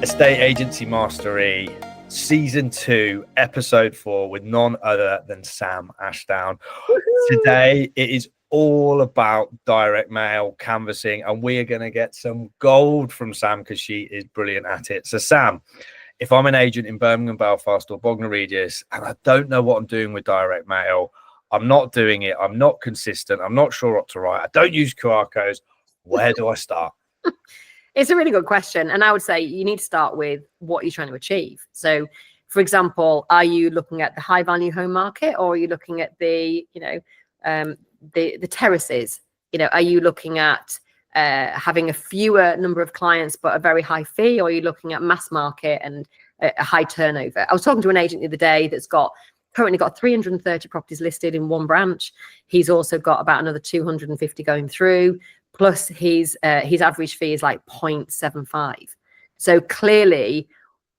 Estate Agency Mastery, Season 2, Episode 4, with none other than Sam Ashdown. Today, it is all about direct mail canvassing, and we are going to get some gold from Sam because she is brilliant at it. So, Sam, if I'm an agent in Birmingham, Belfast, or Bognor Regis, and I don't know what I'm doing with direct mail, I'm not doing it, I'm not consistent, I'm not sure what to write, I don't use QR codes, where do I start? It's a really good question. And I would say you need to start with what you're trying to achieve. So, for example, are you looking at the high value home market, or are you looking at the terraces? Are you looking at having a fewer number of clients but a very high fee, or are you looking at mass market and a high turnover? I was talking to an agent the other day that's currently got 330 properties listed in one branch. He's also got about another 250 going through. Plus his average fee is like 0.75. So clearly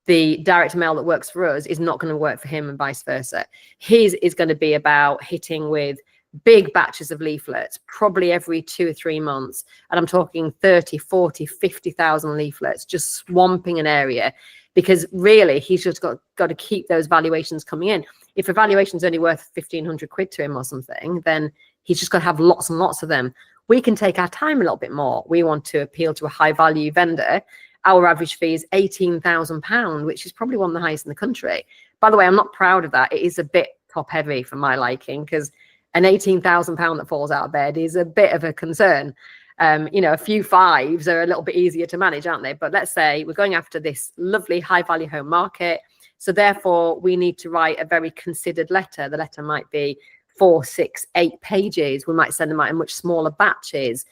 the direct mail that works for us is not going to work for him, and vice versa. His is going to be about hitting with big batches of leaflets, probably every 2 or 3 months. And I'm talking 30, 40, 50,000 leaflets, just swamping an area, because really he's just got to keep those valuations coming in. If a valuation's only worth 1,500 quid to him or something, then he's just got to have lots and lots of them. We can take our time a little bit more. We want to appeal to a high value vendor. Our average fee is £18,000, which is probably one of the highest in the country. By the way, I'm not proud of that. It is a bit top heavy for my liking, because an £18,000 that falls out of bed is a bit of a concern. A few fives are a little bit easier to manage, aren't they? But let's say we're going after this lovely high value home market. So therefore we need to write a very considered letter. The letter might be 4, 6, 8 pages. We might send them out in much smaller batches.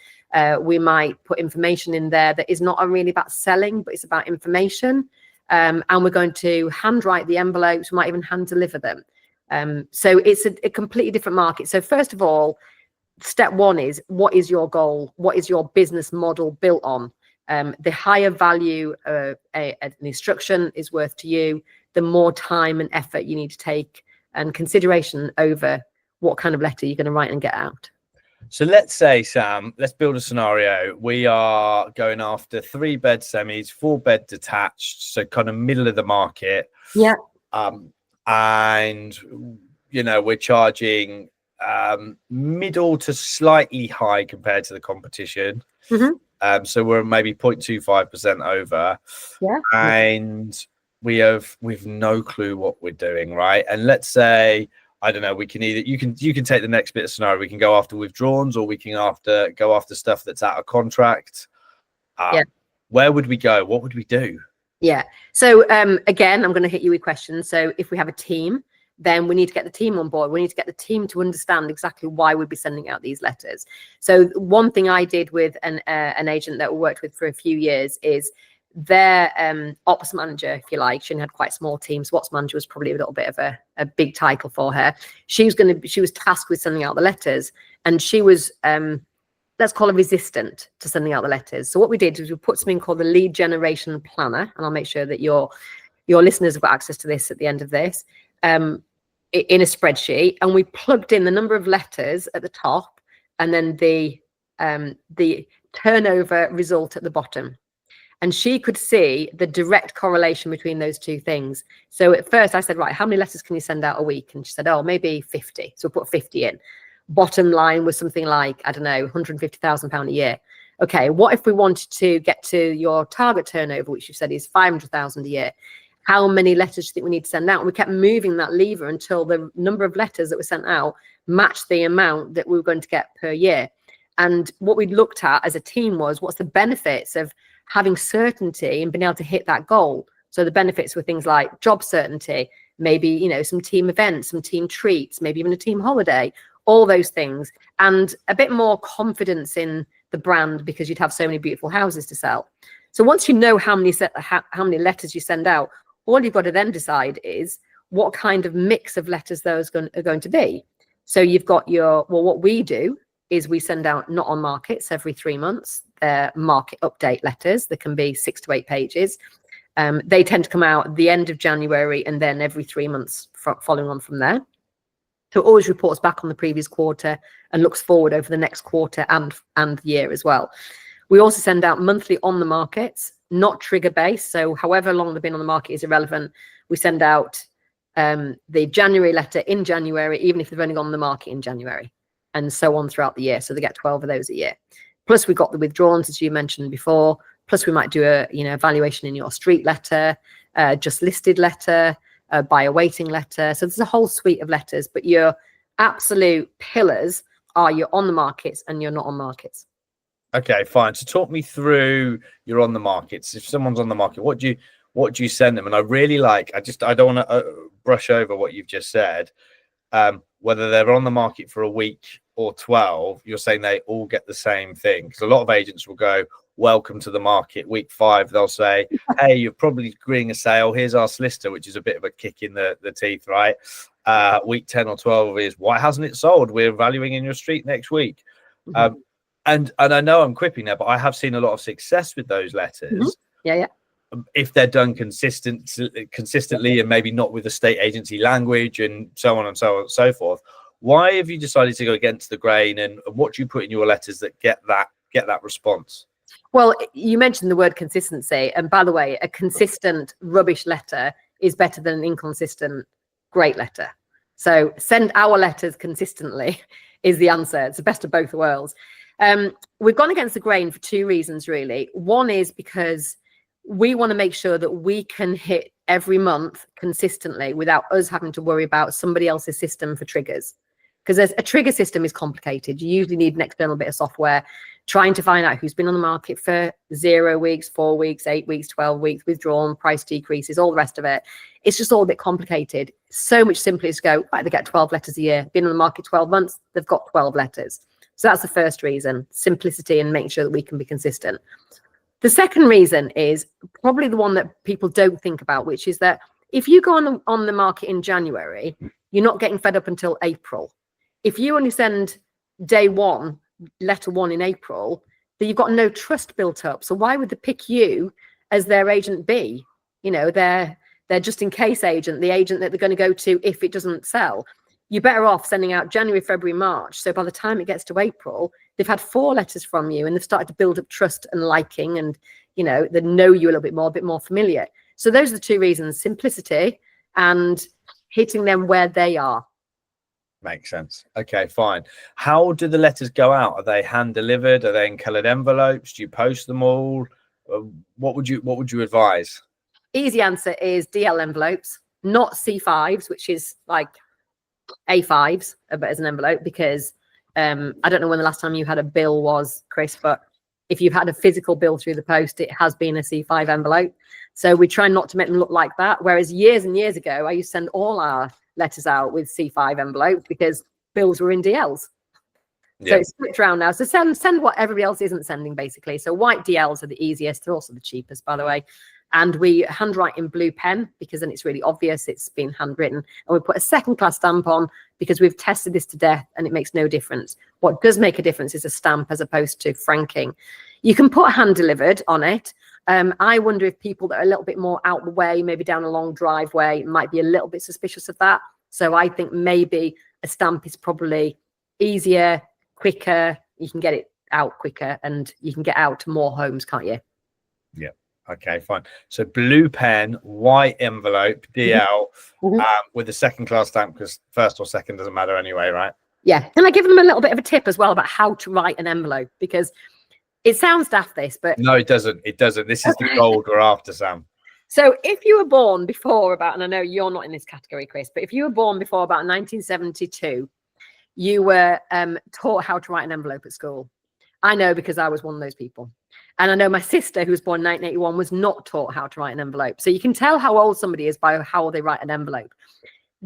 We might put information in there that is not really about selling, but it's about information. And we're going to handwrite the envelopes. We might even hand deliver them. So it's a completely different market. So first of all, step one is, what is your goal? What is your business model built on? The higher value an instruction is worth to you, the more time and effort you need to take and consideration over what kind of letter you're going to write and get out. So let's say, Sam, let's build a scenario. We are going after 3-bed semis, 4-bed detached, so kind of middle of the market. Yeah. And, we're charging middle to slightly high compared to the competition. Mm-hmm. So we're maybe 0.25% over. Yeah. And we've no clue what we're doing, right? And let's say, I don't know, we can either, you can take the next bit of scenario. We can go after withdrawns, or we can go after stuff that's out of contract. Where would we go? What would we do? Yeah. So again, I'm going to hit you with questions. So if we have a team, then we need to get the team on board. We need to get the team to understand exactly why we'd be sending out these letters. So one thing I did with an agent that we worked with for a few years is their ops manager, if you like. She had quite small teams. Ops manager was probably a little bit of a big title for her. She was tasked with sending out the letters, and she was let's call her resistant to sending out the letters. So what we did was we put something called the lead generation planner, and I'll make sure that your listeners have got access to this at the end of this, in a spreadsheet, and we plugged in the number of letters at the top and then the turnover result at the bottom. And she could see the direct correlation between those two things. So at first I said, right, how many letters can you send out a week? And she said, oh, maybe 50. So we put 50 in. Bottom line was something like, I don't know, £150,000 a year. Okay, what if we wanted to get to your target turnover, which you said is 500,000 a year? How many letters do you think we need to send out? And we kept moving that lever until the number of letters that were sent out matched the amount that we were going to get per year. And what we looked at as a team was, what's the benefits of having certainty and being able to hit that goal? So the benefits were things like job certainty, maybe, some team events, some team treats, maybe even a team holiday, all those things, and a bit more confidence in the brand because you'd have so many beautiful houses to sell. So once you know how many letters you send out, all you've got to then decide is what kind of mix of letters those are going to be. So you've got what we do is we send out not on markets every 3 months. They're market update letters. They can be 6 to 8 pages. They tend to come out at the end of January and then every 3 months following on from there. So it always reports back on the previous quarter and looks forward over the next quarter and year as well. We also send out monthly on the markets. not trigger based. So however long they've been on the market is irrelevant. We send out the January letter in January, even if they've only gone on the market in January, and so on throughout the year. So they get 12 of those a year. Plus we've got the withdrawns, as you mentioned before. Plus we might do a evaluation in your street letter, just listed letter, buyer waiting letter. So there's a whole suite of letters, but your absolute pillars are you're on the markets and you're not on markets. Okay, fine. So talk me through you're on the markets. If someone's on the market, what do you send them? And I really like, I don't want to brush over what you've just said. Whether they're on the market for a week or 12, you're saying they all get the same thing. Because a lot of agents will go, welcome to the market. Week 5, they'll say, hey, you're probably agreeing a sale. Here's our solicitor, which is a bit of a kick in the teeth, right? Week 10 or 12 is, why hasn't it sold? We're valuing in your street next week. Mm-hmm. And I know I'm quipping there, but I have seen a lot of success with those letters. Mm-hmm. Yeah. If they're done consistently and maybe not with the state agency language and so on and so on and so forth. Why have you decided to go against the grain, and what do you put in your letters that get that response? Well, you mentioned the word consistency, and by the way, a consistent rubbish letter is better than an inconsistent great letter. So send our letters consistently is the answer. It's the best of both worlds. We've gone against the grain for 2 reasons, really. One is because we want to make sure that we can hit every month consistently without us having to worry about somebody else's system for triggers. Because a trigger system is complicated. You usually need an external bit of software trying to find out who's been on the market for 0 weeks, 4 weeks, 8 weeks, 12 weeks, withdrawn, price decreases, all the rest of it. It's just all a bit complicated. So much simpler is to go, right, they get 12 letters a year. Been on the market 12 months, they've got 12 letters. So that's the first reason, simplicity and making sure that we can be consistent. The second reason is probably the one that people don't think about, which is that if you go on the market in January, you're not getting fed up until April. If you only send day 1, letter 1 in April, then you've got no trust built up. So why would they pick you as their agent B? They're just in case agent, the agent that they're going to go to if it doesn't sell. You're better off sending out January, February, March. So by the time it gets to April, they've had 4 letters from you and they've started to build up trust and liking, and, they know you a little bit more familiar. So those are the 2 reasons, simplicity and hitting them where they are. Makes sense. Okay, fine. How do the letters go out? Are they hand delivered? Are they in colored envelopes? Do you post them all? What would you advise? Easy answer is DL envelopes, not C5s, which is like A5s, but as an envelope, because I don't know when the last time you had a bill was, Chris, but if you've had a physical bill through the post, it has been a C5 envelope. So we try not to make them look like that. Whereas years and years ago, I used to send all our letters out with C5 envelopes because bills were in DLs. Yeah. So it's switched around now. So send what everybody else isn't sending, basically. So white DLs are the easiest. They're also the cheapest, by the way. And we handwrite in blue pen because then it's really obvious it's been handwritten. And we put a second class stamp on because we've tested this to death and it makes no difference. What does make a difference is a stamp as opposed to franking. You can put hand delivered on it. I wonder if people that are a little bit more out the way, maybe down a long driveway, might be a little bit suspicious of that. So I think maybe a stamp is probably easier, quicker. You can get it out quicker and you can get out to more homes, can't you? Yeah. Okay, fine. So blue pen, white envelope, DL, with a second class stamp, because first or second doesn't matter anyway, right? Yeah. And I give them a little bit of a tip as well about how to write an envelope, because it sounds daft, this, but no, it doesn't. It doesn't. This is the gold we're after, Sam. So if you were born before about, and I know you're not in this category, Chris, but if you were born before about 1972, you were taught how to write an envelope at school. I know because I was one of those people. And I know my sister, who was born in 1981, was not taught how to write an envelope. So you can tell how old somebody is by how they write an envelope.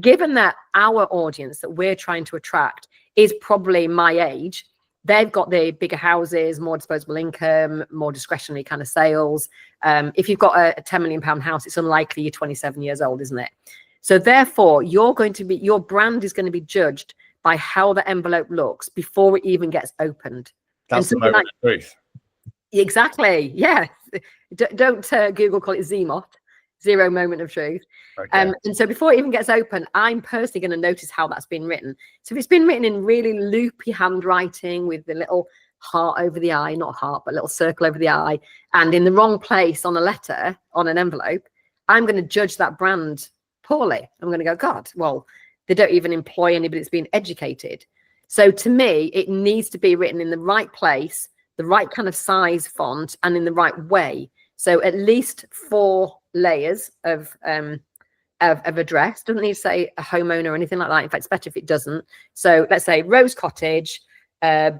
Given that our audience that we're trying to attract is probably my age, they've got the bigger houses, more disposable income, more discretionary kind of sales. If you've got a £10 million house, it's unlikely you're 27 years old, isn't it? So therefore, your brand is going to be judged by how the envelope looks before it even gets opened. That's the moment of truth. Exactly. Yeah. Don't Google call it ZMOT, zero moment of truth. Okay. And so before it even gets open, I'm personally going to notice how that's been written. So if it's been written in really loopy handwriting with the little heart over the I, not heart, but a little circle over the I, and in the wrong place on a letter, on an envelope, I'm going to judge that brand poorly. I'm going to go, God, well, they don't even employ anybody that's been educated. So to me, it needs to be written in the right place, the right kind of size font, and in the right way. So at least 4 layers of address. Doesn't need to say a homeowner or anything like that. In fact, it's better if it doesn't. So let's say Rose Cottage,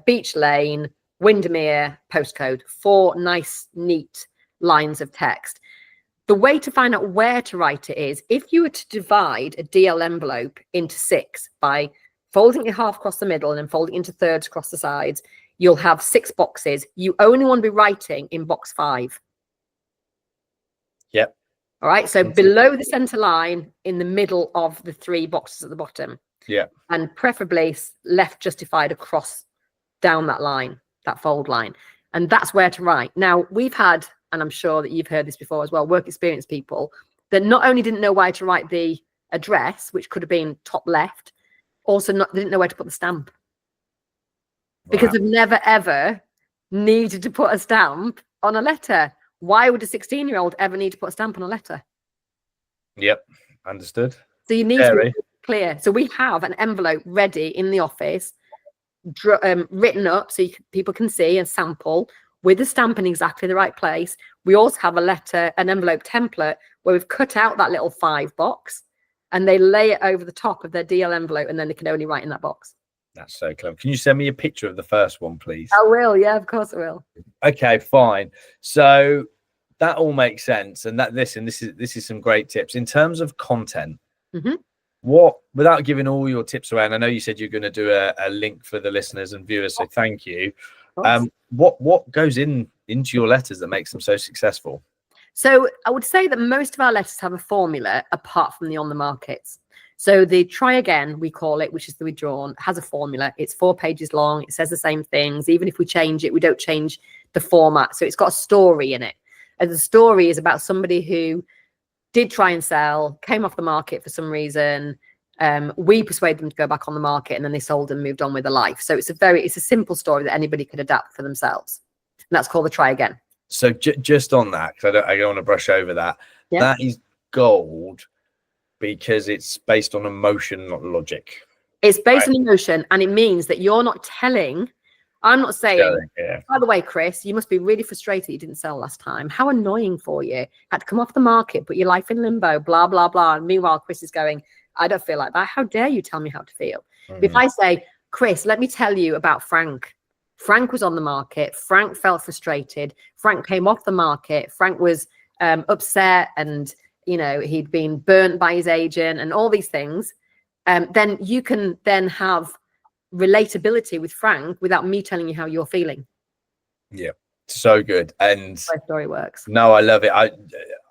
Beach Lane, Windermere, postcode. 4 nice, neat lines of text. The way to find out where to write it is, if you were to divide a DL envelope into 6 by folding it half across the middle and then folding it into thirds across the sides, you'll have 6 boxes. You only want to be writing in box 5. Yep. All right. So below the center line, in the middle of the 3 boxes at the bottom. Yeah. And preferably left justified across down that line, that fold line. And that's where to write. Now, we've had, and I'm sure that you've heard this before as well, work experience people that not only didn't know where to write the address, which could have been top left, also didn't know where to put the stamp. Because they've never, ever needed to put a stamp on a letter. Why would a 16-year-old ever need to put a stamp on a letter? Yep, understood. So you need to be clear. So we have an envelope ready in the office, written up so people can see and sample with the stamp in exactly the right place. We also have an envelope template where we've cut out that little 5 box and they lay it over the top of their DL envelope, and then they can only write in that box. That's so clever. Can you send me a picture of the first one, please? I will. Yeah, of course I will. Okay, fine. So that all makes sense. And this is some great tips in terms of content. Mm-hmm. What, without giving all your tips away, and I know you said you're going to do a link for the listeners and viewers, so thank you. What goes into your letters that makes them so successful? So I would say that most of our letters have a formula apart from the on the markets. So the try again, we call it, which is the withdrawn, has a formula. It's 4 pages long. It says the same things. Even if we change it, we don't change the format. So it's got a story in it. And the story is about somebody who did try and sell, came off the market for some reason. We persuaded them to go back on the market, and then they sold and moved on with their life. So it's a simple story that anybody could adapt for themselves. And that's called the try again. So just on that, because I don't want to brush over that. Yeah. That is gold because it's based on emotion, not logic. It's based on emotion, and it means that you're not telling. I'm not saying, by the way, Chris, you must be really frustrated you didn't sell last time. How annoying for you. Had to come off the market, put your life in limbo, blah, blah, blah. And meanwhile, Chris is going, I don't feel like that. How dare you tell me how to feel? If I say, Chris, let me tell you about Frank. Frank was on the market. Frank felt frustrated. Frank came off the market. Frank was upset, and he'd been burnt by his agent and all these things. Then you can then have relatability with Frank without me telling you how you're feeling. Yeah, so good. And my story works. No, I love it.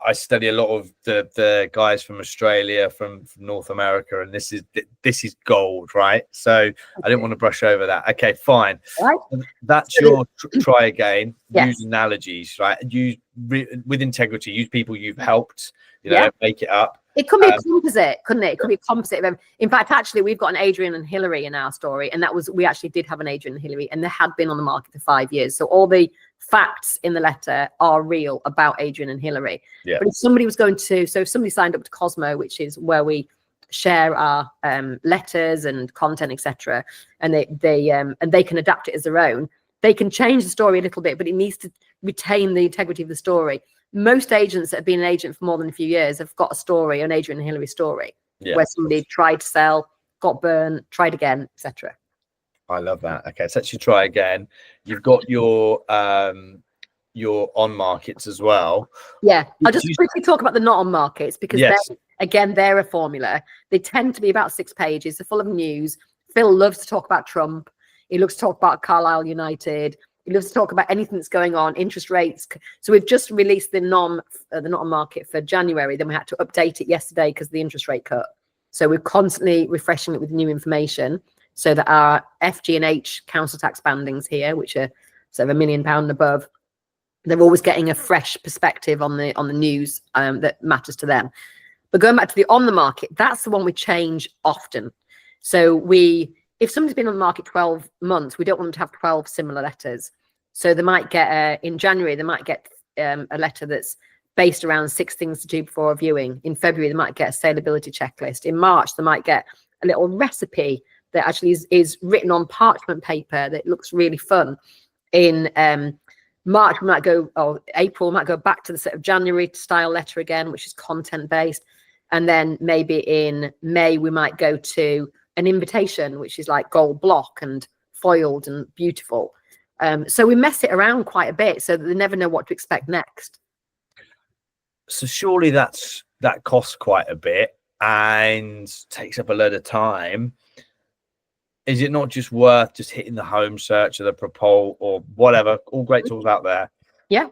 I study a lot of the guys from Australia, from North America, and this is gold, right? So I didn't want to brush over that. Okay, fine. Right. That's your try again. Yes. Use analogies, right? Use with integrity. Use people you've helped. Make it up. It could be a composite, couldn't it? It could be a composite. In fact, actually, we've got an Adrian and Hillary in our story, and we actually did have an Adrian and Hillary, and they had been on the market for 5 years. So all the facts in the letter are real about Adrian and Hillary. Yeah. But if somebody was if somebody signed up to Cosmo, which is where we share our letters and content, etc., and they can adapt it as their own, they can change the story a little bit, but it needs to retain the integrity of the story. Most agents that have been an agent for more than a few years have got a story, an Adrian and Hillary story, where somebody tried to sell, got burned, tried again, etc. I love that. Okay, so let's try again. You've got your on markets as well. Yeah, I'll just quickly talk about the not on markets because they're a formula. They tend to be about 6 pages. They're full of news. Phil loves to talk about Trump. He loves to talk about Carlisle United. He loves to talk about anything that's going on, interest rates. So we've just released the not on market for January. Then we had to update it yesterday because of the interest rate cut. So we're constantly refreshing it with new information so that our FG and H council tax bandings here, which are sort of £1 million and above, they're always getting a fresh perspective on the news that matters to them. But going back to the on the market, that's the one we change often. So we if somebody's been on the market 12 months, we don't want them to have 12 similar letters. So they might get in January, they might get a letter that's based around 6 things to do before a viewing. In February, they might get a saleability checklist. In March, they might get a little recipe that actually is written on parchment paper that looks really fun. In March, we might go, or April, we might go back to the sort of January style letter again, which is content based. And then maybe in May, we might go to an invitation, which is like gold block and foiled and beautiful. So we mess it around quite a bit so that they never know what to expect next. So surely that costs quite a bit and takes up a load of time. Is it not just worth just hitting the home search or the propol or whatever, all great tools out there? Yeah.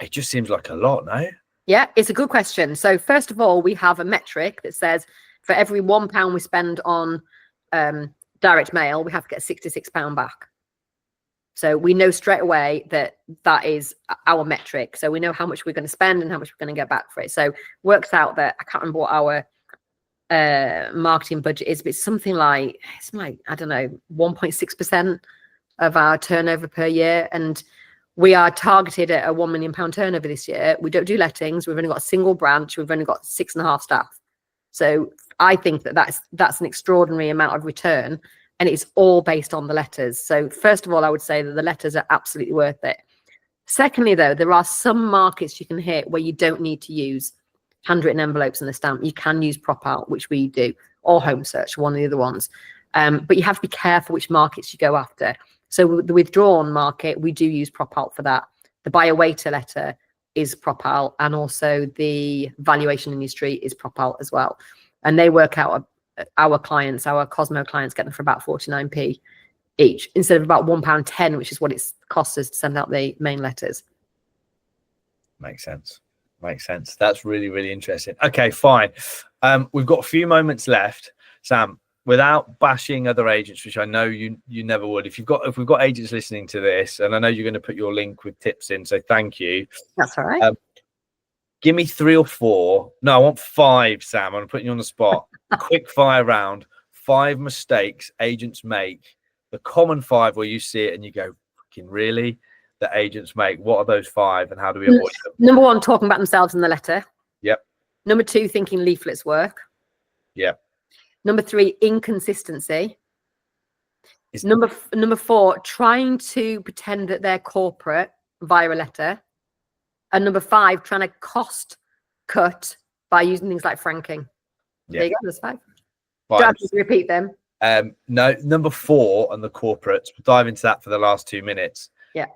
It just seems like a lot, no? Yeah, it's a good question. So first of all, we have a metric that says for every £1 we spend on direct mail, we have to get £66 back. So we know straight away that is our metric. So we know how much we're going to spend and how much we're going to get back for it. So works out that, I can't remember what our marketing budget is, but it's something like, I don't know, 1.6% of our turnover per year. And we are targeted at a £1 million turnover this year. We don't do lettings. We've only got a single branch. We've only got 6.5 staff. So I think that's an extraordinary amount of return. And it's all based on the letters. So first of all, I would say that the letters are absolutely worth it. Secondly, though, there are some markets you can hit where you don't need to use handwritten envelopes and a stamp. You can use prop out, which we do, or home search, one of the other ones. But you have to be careful which markets you go after. So the withdrawn market, we do use prop out for that. The buyer waiter letter is prop out, and also the valuation industry is prop out as well. And they work out our clients, our Cosmo clients, get them for about 49p each instead of about £1.10, which is what it costs us to send out the main letters. Makes sense. That's really, really interesting. Okay, fine. We've got a few moments left, Sam. Without bashing other agents, which I know you never would. If we've got agents listening to this, and I know you're going to put your link with tips in, so thank you. That's all right. Give me 3 or 4. No, I want 5, Sam. I'm putting you on the spot. Quick fire round. 5 mistakes agents make. The common 5 where you see it and you go, fucking really? That agents make. What are those 5 and how do we avoid them? Number 1, talking about themselves in the letter. Yep. Number 2, thinking leaflets work. Yep. Number 3, inconsistency. Number 4, trying to pretend that they're corporate via a letter. And number 5, trying to cost cut by using things like franking. Yeah. There you go, there's 5. Do I have to repeat them? No, number 4 and the corporates. We'll dive into that for the last 2 minutes. Yeah.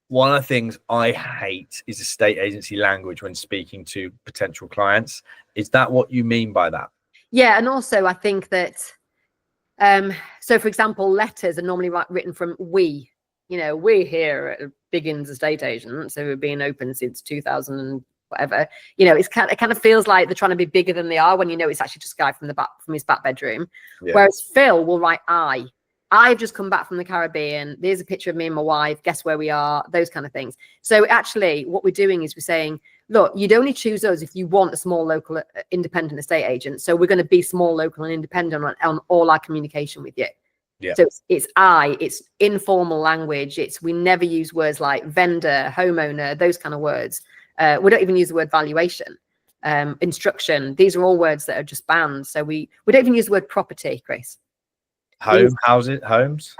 One of the things I hate is estate agency language when speaking to potential clients. Is that what you mean by that? Yeah, and also I think that, so for example, letters are normally written from we. You know, we're here at Biggins Estate Agents, so we've been open since 2000 and whatever. You know, it kind of feels like they're trying to be bigger than they are when you know it's actually just a guy from his back bedroom. Yeah. Whereas Phil will write I've just come back from the Caribbean. There's a picture of me and my wife. Guess where we are? Those kind of things. So actually what we're doing is we're saying, look, you'd only choose us if you want a small local independent estate agent. So we're going to be small, local and independent on all our communication with you. Yeah. So it's informal language. We never use words like vendor, homeowner, those kind of words. We don't even use the word valuation, instruction. These are all words that are just banned. So we don't even use the word property, Chris. Homes. Homes.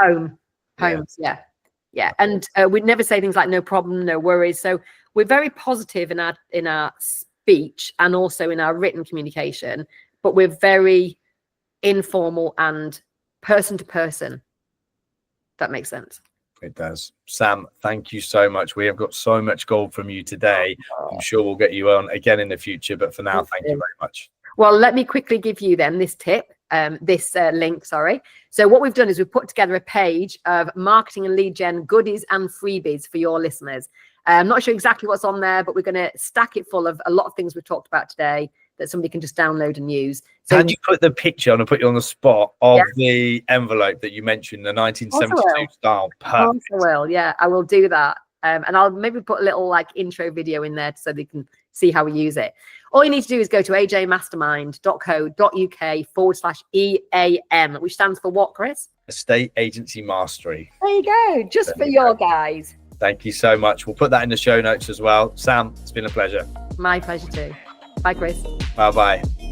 Yeah. And we'd never say things like no problem, no worries. So we're very positive in our speech and also in our written communication, but we're very informal and person to person. That makes sense. It does. Sam, thank you so much. We have got so much gold from you today. I'm sure we'll get you on again in the future, but for now, thank you very much. Well, let me quickly give you then this tip, this link, sorry. So what we've done is we've put together a page of marketing and lead gen goodies and freebies for your listeners. I'm not sure exactly what's on there, but we're going to stack it full of a lot of things we've talked about today that somebody can just download and use. So had you put the picture on and put you on the spot of the envelope that you mentioned, the 1972 style? Perfect. I will, yeah, I will do that. And I'll maybe put a little like intro video in there so they can see how we use it. All you need to do is go to ajmastermind.co.uk/EAM, which stands for what, Chris? Estate Agency Mastery. There you go, just for your guys. Thank you so much. We'll put that in the show notes as well. Sam, it's been a pleasure. My pleasure too. Bye, Chris. Bye-bye.